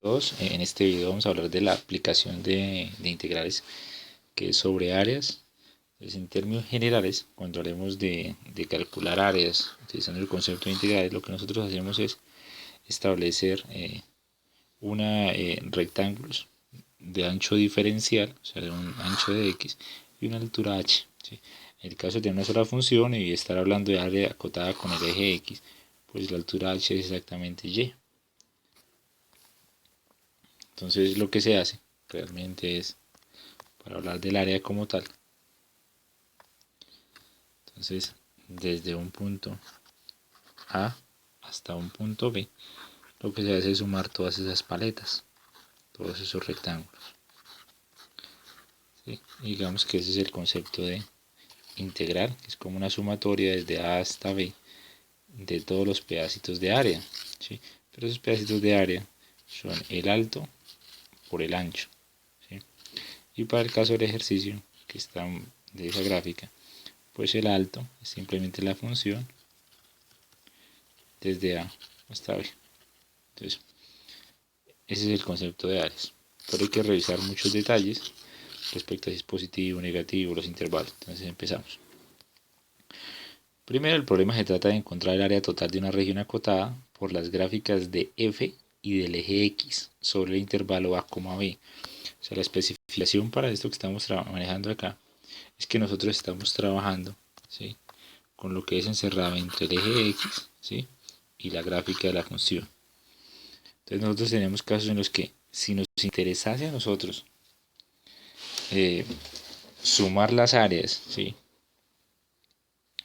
En este video vamos a hablar de la aplicación de integrales, que es sobre áreas. Entonces, en términos generales, cuando hablemos de calcular áreas utilizando el concepto de integrales, lo que nosotros hacemos es establecer rectángulos de ancho diferencial, o sea, de un ancho de x y una altura h, ¿sí? En el caso de una sola función y estar hablando de área acotada con el eje x, pues la altura h es exactamente y. Entonces lo que se hace realmente es, para hablar del área como tal, entonces desde un punto A hasta un punto B, lo que se hace es sumar todas esas paletas, todos esos rectángulos, ¿sí? Digamos que ese es el concepto de integral, que es como una sumatoria desde A hasta B de todos los pedacitos de área, ¿sí? Pero esos pedacitos de área son el alto por el ancho, ¿sí? Y para el caso del ejercicio que está de esa gráfica, pues el alto es simplemente la función desde A hasta B. Entonces, ese es el concepto de áreas. Pero hay que revisar muchos detalles respecto a si es positivo, negativo, los intervalos. Entonces empezamos. Primero, el problema se trata de encontrar el área total de una región acotada por las gráficas de f y del eje x sobre el intervalo a, b. O sea, la especificación para esto que estamos manejando acá es que nosotros estamos trabajando, ¿sí?, con lo que es encerrado entre el eje x, ¿sí?, y la gráfica de la función. Entonces nosotros tenemos casos en los que si nos interesase a nosotros sumar las áreas, ¿sí?,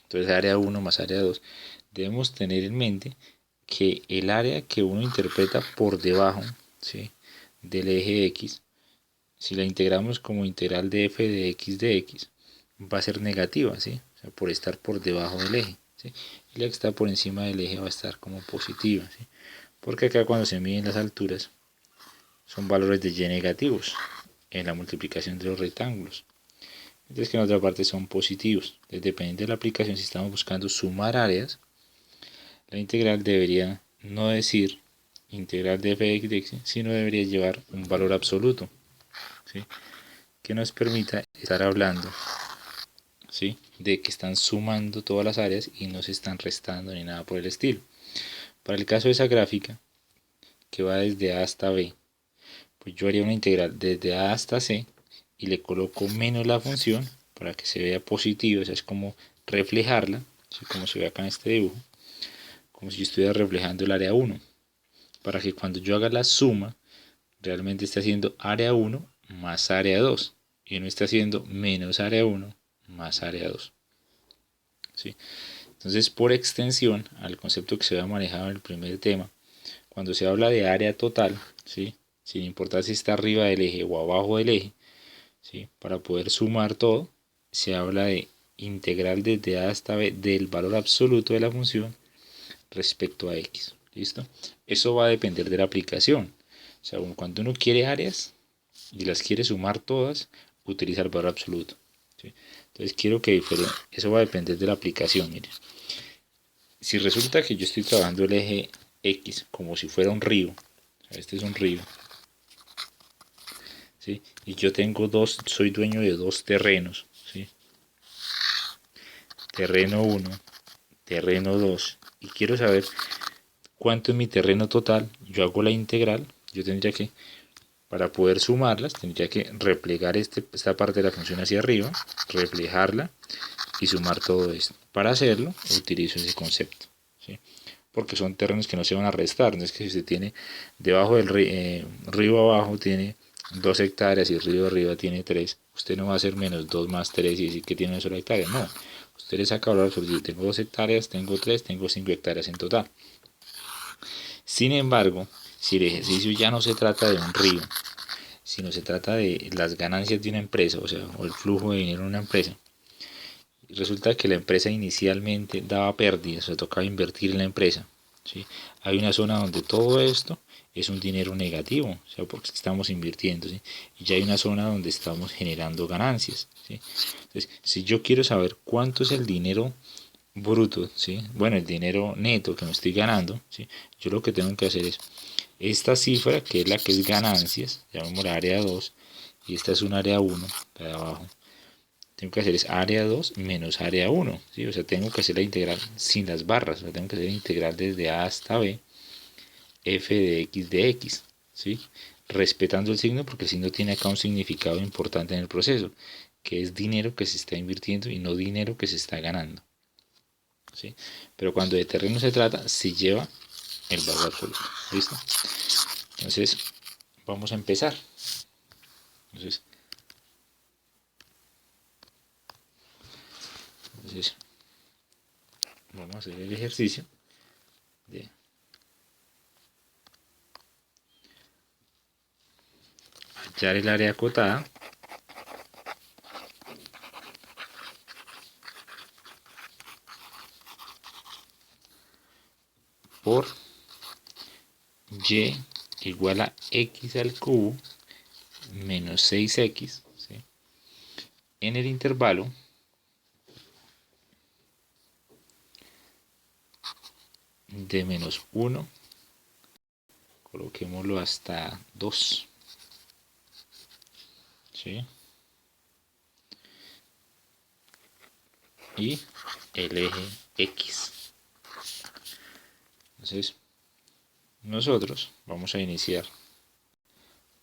entonces área 1 más área 2, debemos tener en mente que el área que uno interpreta por debajo, ¿sí?, del eje x, si la integramos como integral de f de x, va a ser negativa, ¿sí?, o sea, por estar por debajo del eje, ¿sí?, y la que está por encima del eje va a estar como positiva, ¿sí?, porque acá cuando se miden las alturas son valores de y negativos en la multiplicación de los rectángulos, mientras que en otra parte son positivos. Entonces, dependiendo de la aplicación, si estamos buscando sumar áreas, la integral debería no decir integral de f de x, sino debería llevar un valor absoluto, ¿sí?, que nos permita estar hablando, ¿sí?, de que están sumando todas las áreas y no se están restando ni nada por el estilo. Para el caso de esa gráfica, que va desde A hasta B, pues yo haría una integral desde A hasta C y le coloco menos la función para que se vea positivo, o sea, es como reflejarla, ¿sí?, como se ve acá en este dibujo, como si yo estuviera reflejando el área 1, para que cuando yo haga la suma, realmente esté haciendo área 1 más área 2, y no esté haciendo menos área 1 más área 2. ¿Sí? Entonces, por extensión al concepto que se había manejado en el primer tema, cuando se habla de área total, ¿sí?, sin importar si está arriba del eje o abajo del eje, ¿sí?, para poder sumar todo, se habla de integral desde A hasta B del valor absoluto de la función respecto a x. ¿Listo? Eso va a depender de la aplicación. O sea, cuando uno quiere áreas y las quiere sumar todas, utiliza el valor absoluto, ¿sí? Entonces quiero que eso va a depender de la aplicación. Miren, si resulta que yo estoy trabajando el eje x como si fuera un río, o sea, este es un río, ¿sí?, y yo tengo soy dueño de dos terrenos, ¿sí?, terreno 1, terreno 2, y quiero saber cuánto es mi terreno total, yo hago la integral, yo tendría que, para poder sumarlas, tendría que replegar esta parte de la función hacia arriba, reflejarla y sumar todo esto. Para hacerlo, utilizo ese concepto, ¿sí?, porque son terrenos que no se van a restar. No es que si usted tiene debajo del río abajo tiene 2 hectáreas y el río arriba tiene 3, usted no va a hacer menos 2 más 3 y decir que tiene una sola hectárea. No, usted le saca valor absoluto. Tengo 2 hectáreas, tengo 3, tengo 5 hectáreas en total. Sin embargo, si el ejercicio ya no se trata de un río, sino se trata de las ganancias de una empresa, o sea, o el flujo de dinero de una empresa, resulta que la empresa inicialmente daba pérdidas, o sea, tocaba invertir en la empresa, ¿sí? Hay una zona donde todo esto es un dinero negativo, o sea, porque estamos invirtiendo, ¿sí?, y ya hay una zona donde estamos generando ganancias, ¿sí? Entonces, si yo quiero saber cuánto es el dinero bruto, ¿sí?, bueno, el dinero neto que me estoy ganando, ¿sí?, yo lo que tengo que hacer es esta cifra, que es la que es ganancias, llamémosla área 2, y esta es un área 1, la de abajo. Tengo que hacer es área 2 menos área 1, ¿sí? O sea, tengo que hacer la integral sin las barras, o sea, tengo que hacer la integral desde A hasta B, f de x, ¿sí? Respetando el signo, porque el signo tiene acá un significado importante en el proceso, que es dinero que se está invirtiendo y no dinero que se está ganando, ¿sí? Pero cuando de terreno se trata, se lleva el valor absoluto, ¿listo? Entonces, vamos a empezar. Entonces, vamos a hacer el ejercicio de hallar el área acotada por y igual a x al cubo menos 6x, ¿sí? En el intervalo de menos 1, coloquémoslo hasta 2, ¿sí? Y el eje x. Entonces, nosotros vamos a iniciar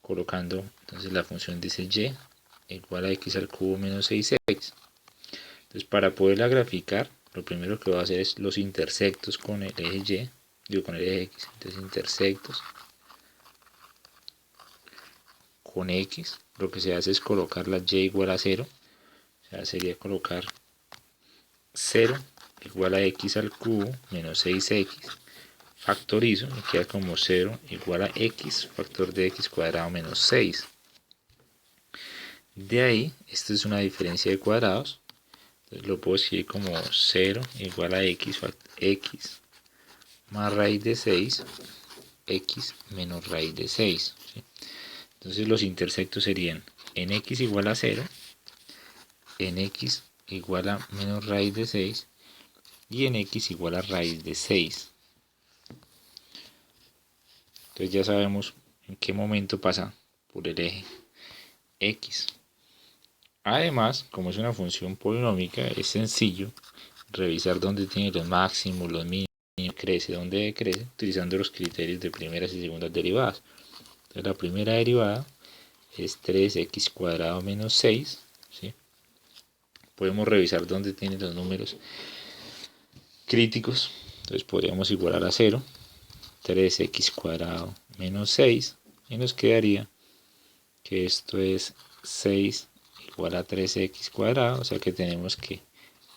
colocando, entonces la función dice y igual a x al cubo menos 6x. Entonces, para poderla graficar, lo primero que voy a hacer es los intersectos con el eje y, con el eje x. Entonces, intersectos con x, lo que se hace es colocar la y igual a 0. O sea, sería colocar 0 igual a x al cubo menos 6x. Factorizo, me queda como 0 igual a x factor de x cuadrado menos 6. De ahí, esto es una diferencia de cuadrados. Entonces lo puedo escribir como 0 igual a x más raíz de 6, x menos raíz de 6. ¿Sí? Entonces los intersectos serían en x igual a 0, en x igual a menos raíz de 6 y en x igual a raíz de 6. Entonces ya sabemos en qué momento pasa por el eje x. Además, como es una función polinómica, es sencillo revisar dónde tiene los máximos, los mínimos, crece, dónde decrece, utilizando los criterios de primeras y segundas derivadas. Entonces la primera derivada es 3x cuadrado menos 6, ¿sí? Podemos revisar dónde tienen los números críticos. Entonces podríamos igualar a 0, 3x cuadrado menos 6, y nos quedaría que esto es 6 igual a 3x cuadrado, o sea que tenemos que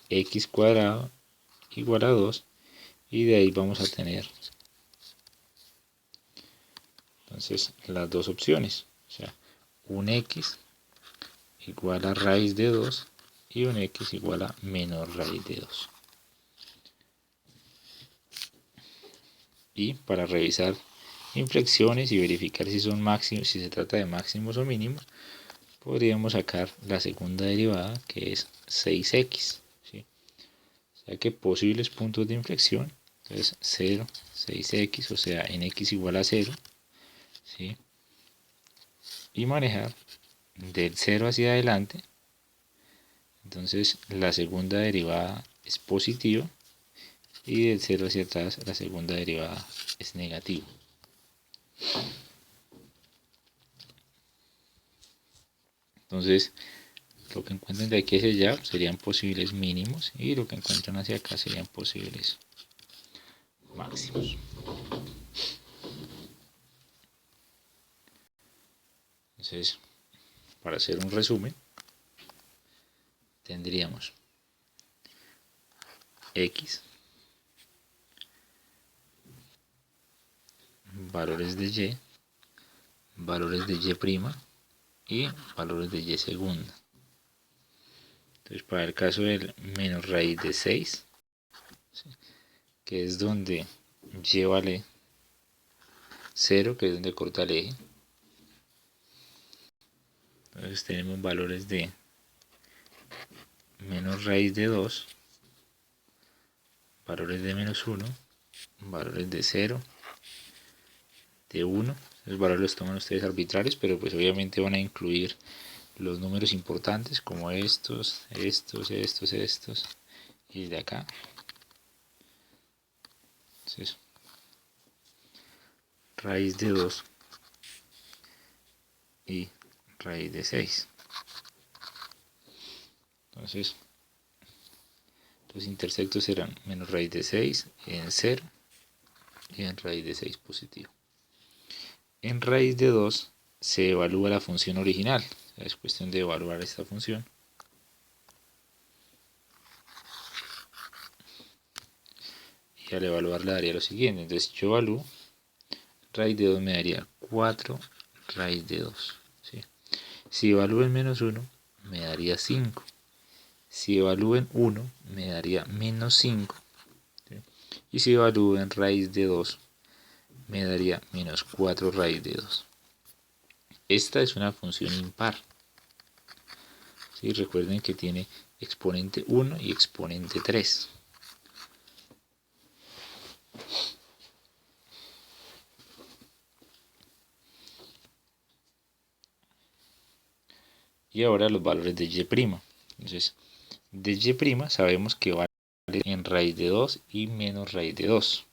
x cuadrado igual a 2, y de ahí vamos a tener entonces las dos opciones, o sea, un x igual a raíz de 2 y un x igual a menos raíz de 2. Y para revisar inflexiones y verificar si son máximos, si se trata de máximos o mínimos, podríamos sacar la segunda derivada, que es 6x, ¿sí? O sea que posibles puntos de inflexión, entonces 0, 6x, o sea en x igual a 0, ¿sí? Y manejar del 0 hacia adelante, entonces la segunda derivada es positiva y del 0 hacia atrás la segunda derivada es negativa. Entonces lo que encuentren de aquí hacia allá serían posibles mínimos y lo que encuentran hacia acá serían posibles máximos. Entonces, para hacer un resumen, tendríamos x, valores de y, valores de y valores de y segunda. Entonces, para el caso del menos raíz de 6, ¿sí? Que es donde y vale 0, que es donde corta el eje. Entonces tenemos valores de menos raíz de 2, valores de menos 1, valores de 0 de 1. Los valores los toman ustedes arbitrarios, pero pues obviamente van a incluir los números importantes como estos, y de acá. Entonces, raíz de 2 y raíz de 6. Entonces, los intersectos serán menos raíz de 6 en 0 y en raíz de 6 positivo. En raíz de 2 se evalúa la función original. Es cuestión de evaluar esta función. Y al evaluarla daría lo siguiente. Entonces yo evalúo, raíz de 2 me daría 4 raíz de 2. ¿Sí? Si evalúo en menos 1, me daría 5. Si evalúo en 1, me daría menos 5. ¿Sí? Y si evalúo en raíz de 2, me daría menos 4 raíz de 2. Esta es una función impar. ¿Sí? Recuerden que tiene exponente 1 y exponente 3. Y ahora los valores de y'. Entonces, de y' sabemos que vale en raíz de 2 y menos raíz de 2.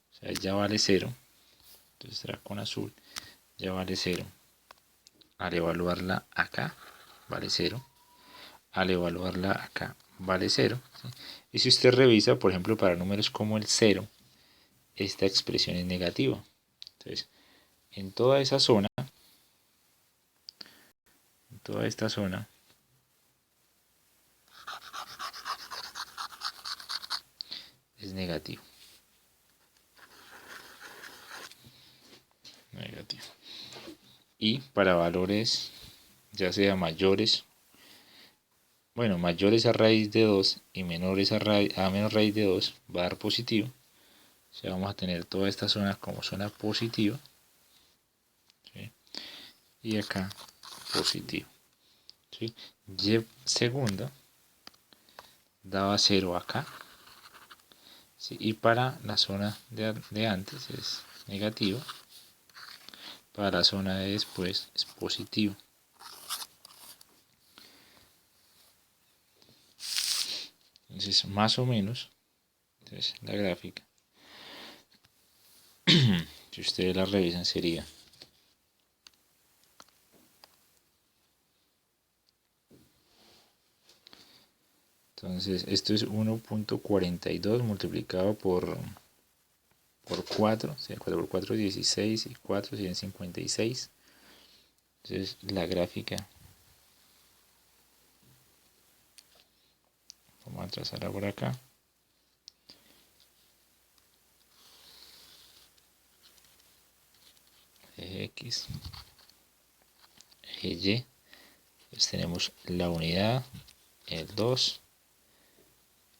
O sea, ya vale 0. Entonces será con azul. Ya vale 0. Al evaluarla acá, vale 0. Al evaluarla acá, vale 0. ¿Sí? Y si usted revisa, por ejemplo, para números como el 0, esta expresión es negativa. Entonces, en toda esa zona, en toda esta zona, es negativo. Negativo. Y para valores ya sea mayores, bueno, mayores a raíz de 2 y menores a menos raíz de 2, va a dar positivo. O sea, vamos a tener toda esta zona como zona positiva. ¿Sí? Y acá positivo. ¿Sí? Y segunda daba 0 acá. ¿Sí? Y para la zona de antes es negativo. Para la zona de después es positivo. Entonces, más o menos, entonces, la gráfica, si ustedes la revisan, sería entonces esto es 1.42 multiplicado por 4, o sea, 4 por 4 es 16 y 4 serían 56. Entonces la gráfica, vamos a trazarla por acá. Eje X, eje Y, pues tenemos la unidad, el 2,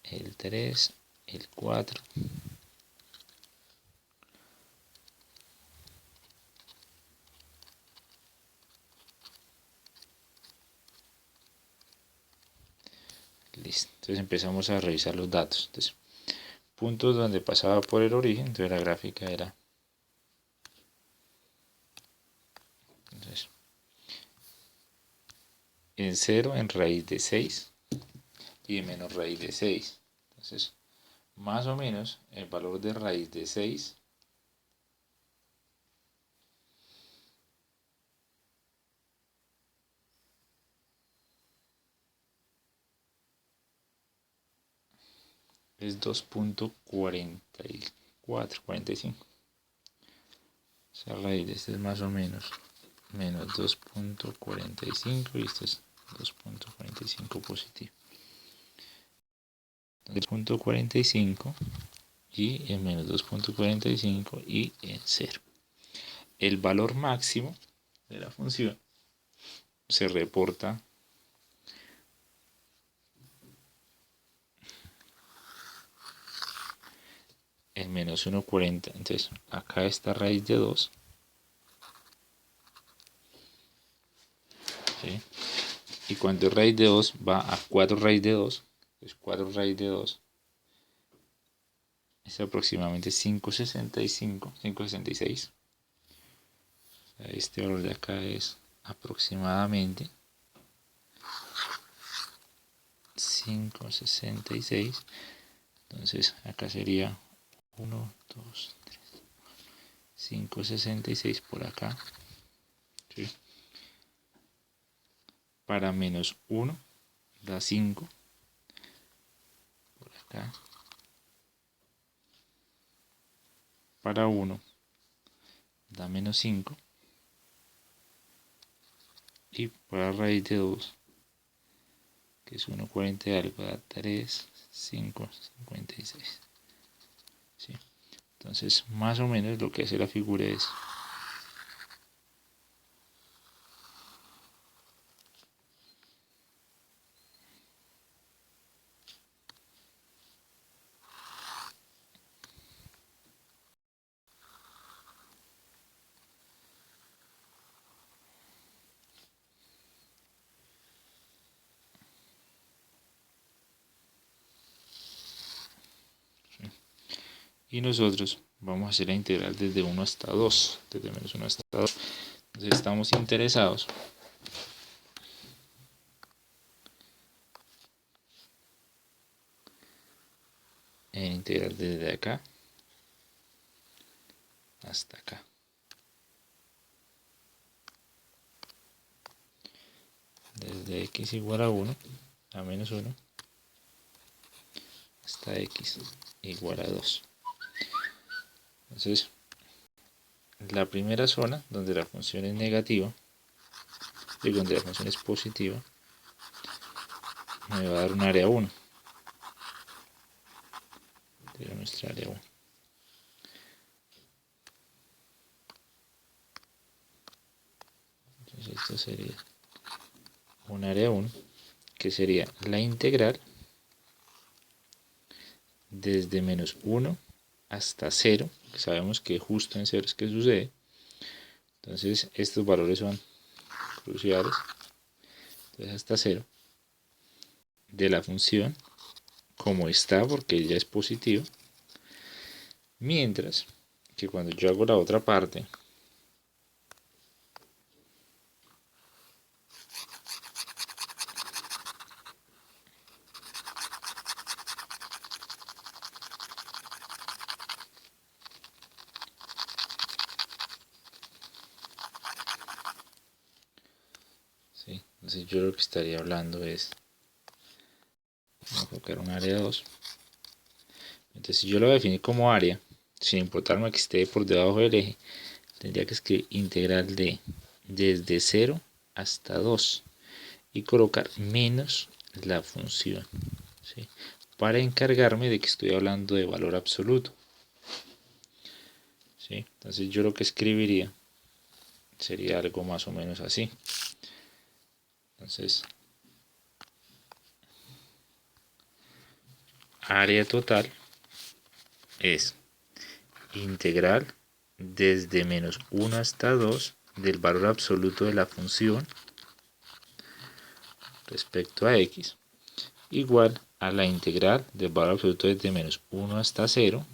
el 3, el 4. Listo. Entonces empezamos a revisar los datos. Entonces, puntos donde pasaba por el origen, entonces la gráfica era, entonces, en 0 en raíz de 6 y en menos raíz de 6. Entonces, más o menos el valor de raíz de 6 es 2.44, 45. O sea, raíz de este es más o menos menos 2.45 y esto es 2.45 positivo. 2.45 y en menos 2.45 y en 0. El valor máximo de la función se reporta en menos 1.40. Entonces acá está raíz de 2. ¿Sí? Y cuando raíz de 2 va a 4 raíz de 2, entonces 4 raíz de 2 es aproximadamente 5.65, 5.66. Este valor de acá es aproximadamente 5,66. Entonces acá sería 1, 2, 3, 5,66 por acá, ¿sí? Para menos 1 da 5 por acá. Para 1 da menos 5. Y para raíz de 2, que es 1,40 y algo, da 3,556. ¿Sí? Entonces, más o menos lo que hace la figura es y nosotros vamos a hacer la integral desde 1 hasta 2, desde menos 1 hasta 2. Entonces estamos interesados en integrar desde acá hasta acá. Desde x igual a 1 a menos 1 hasta x igual a 2. Entonces, la primera zona donde la función es negativa y donde la función es positiva me va a dar un área 1. De nuestra área 1. Entonces esto sería un área 1, que sería la integral desde menos 1 hasta 0, que sabemos que justo en 0 es que sucede. Entonces estos valores son cruciales. Entonces hasta 0 de la función como está, porque ya es positivo, mientras que cuando yo hago la otra parte, ¿sí? Entonces yo lo que estaría hablando es, vamos a colocar un área 2. Entonces si yo lo voy a definir como área, sin importarme que esté por debajo del eje, tendría que escribir integral de desde 0 hasta 2 y colocar menos la función, ¿sí? Para encargarme de que estoy hablando de valor absoluto, ¿sí? Entonces yo lo que escribiría sería algo más o menos así. Entonces, área total es integral desde menos 1 hasta 2 del valor absoluto de la función respecto a x, igual a la integral del valor absoluto desde menos 1 hasta 0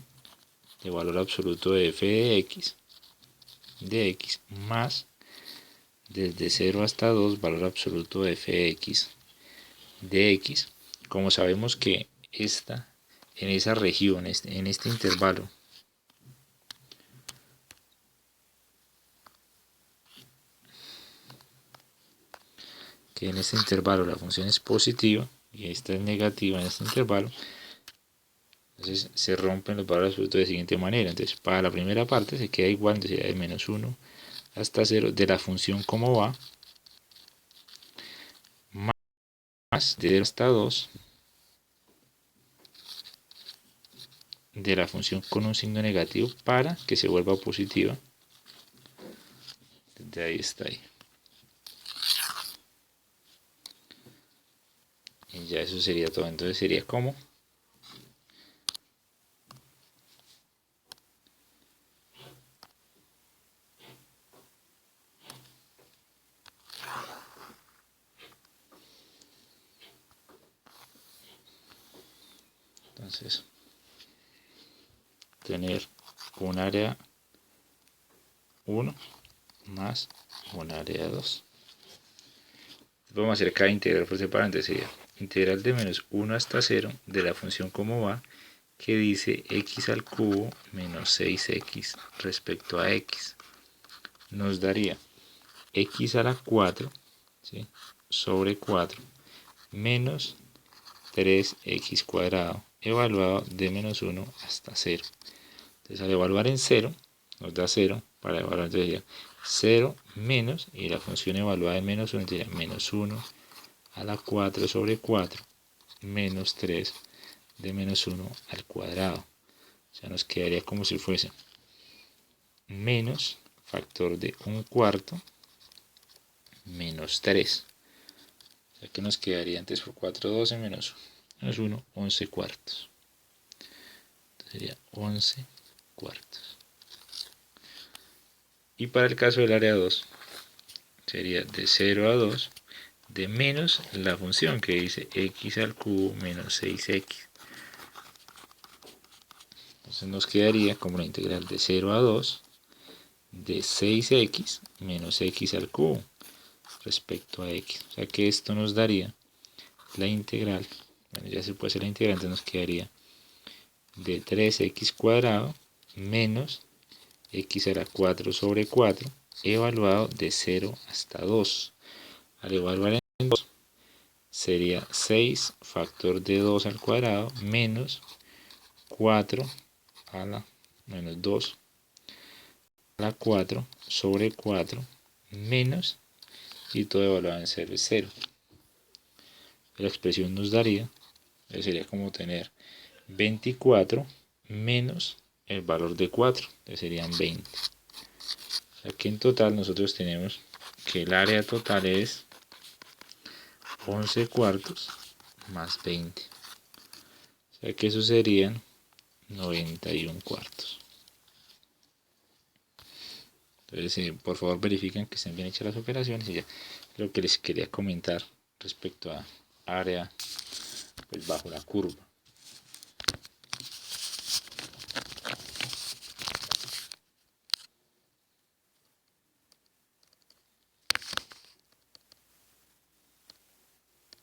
de valor absoluto de f de x más desde 0 hasta 2 valor absoluto de f de x. Como sabemos que en esa región, en este intervalo, que en este intervalo la función es positiva y esta es negativa en este intervalo, entonces se rompen los valores absolutos de la siguiente manera. Entonces para la primera parte se queda igual, entonces sería de menos 1 hasta 0 de la función como va, más de 0 hasta 2 de la función con un signo negativo para que se vuelva positiva. De ahí está ahí. Y ya eso sería todo. Entonces sería como entonces tener un área 1 más un área de 2. Vamos a hacer cada integral por separado. Entonces sería integral de menos 1 hasta 0 de la función como va, que dice x al cubo menos 6x respecto a x. Nos daría x a la 4, ¿sí?, sobre 4 menos 3x cuadrado evaluado de menos 1 hasta 0. Entonces al evaluar en 0 nos da 0. Para evaluar entonces sería 0 menos, y la función evaluada en menos 1 sería menos 1 a la 4 sobre 4 menos 3 de menos 1 al cuadrado. O sea, nos quedaría como si fuese menos factor de 1/4 menos 3. O sea que nos quedaría antes por 4, 12 menos 1, 11 cuartos. Entonces sería 11 cuartos. Y para el caso del área 2, sería de 0 a 2 de menos la función que dice x al cubo menos 6x. Entonces nos quedaría como la integral de 0 a 2 de 6x menos x al cubo respecto a x. O sea que esto nos daría la integral, bueno, ya se puede hacer la integral, entonces nos quedaría de 3x cuadrado menos x a la 4 sobre 4 evaluado de 0 hasta 2. Al evaluar en 2 sería 6 factor de 2 al cuadrado menos 4 a la menos 2 a la 4 sobre 4 menos, y todo evaluado en 0 es 0. La expresión nos daría, sería como tener 24 menos el valor de 4, que serían 20. O sea que en total nosotros tenemos que el área total es 11 cuartos más 20. O sea que eso serían 91 cuartos. Entonces, por favor verifiquen que estén bien hechas las operaciones, y ya lo que les quería comentar respecto a área pues bajo la curva.